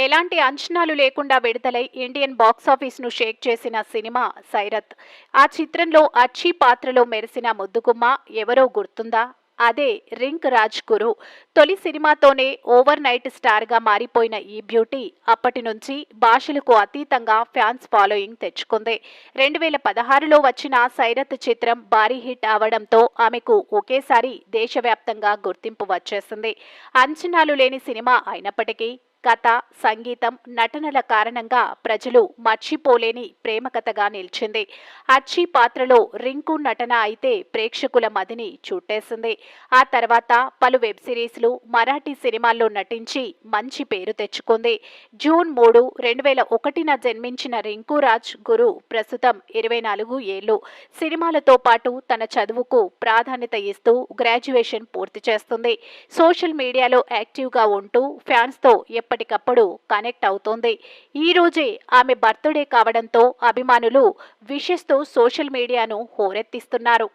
ఎలాంటి అంచనాలు లేకుండా విడుదలై ఇండియన్ బాక్సాఫీస్ను షేక్ చేసిన సినిమా సైరత్. ఆ చిత్రంలో అచ్చీ పాత్రలో మెరిసిన ముద్దుగుమ్మ ఎవరో గుర్తుందా? అదే రింక్ రాజ్ గురు. తొలి సినిమాతోనే ఓవర్ నైట్ స్టార్గా మారిపోయిన ఈ బ్యూటీ అప్పటి నుంచి భాషలకు అతీతంగా ఫ్యాన్స్ ఫాలోయింగ్ తెచ్చుకుంది. 2016లో వచ్చిన సైరత్ చిత్రం భారీ హిట్ అవడంతో ఆమెకు ఒకేసారి దేశవ్యాప్తంగా గుర్తింపు వచ్చేసింది. అంచనాలు లేని సినిమా అయినప్పటికీ కథ, సంగీతం, నటనల కారణంగా ప్రజలు మర్చిపోలేని ప్రేమ కథగా నిలిచింది. అచ్చీ పాత్రలో రింకు నటన అయితే ప్రేక్షకుల మదిని చుట్టేసింది. ఆ తర్వాత పలు వెబ్ సిరీస్లు, మరాఠీ సినిమాల్లో నటించి మంచి పేరు తెచ్చుకుంది. జూన్ 3, 2001న జన్మించిన రింకు రాజ్ గురు ప్రస్తుతం 24 ఏళ్లు. సినిమాలతో పాటు తన చదువుకు ప్రాధాన్యత ఇస్తూ గ్రాడ్యుయేషన్ పూర్తి చేస్తుంది. సోషల్ మీడియాలో యాక్టివ్గా ఉంటూ ఫ్యాన్స్తో ఎప్పటికప్పుడు కనెక్ట్ అవుతోంది. ఈ రోజే ఆమె బర్త్డే కావడంతో అభిమానులు విషెస్తో సోషల్ మీడియాను హోరెత్తిస్తున్నారు.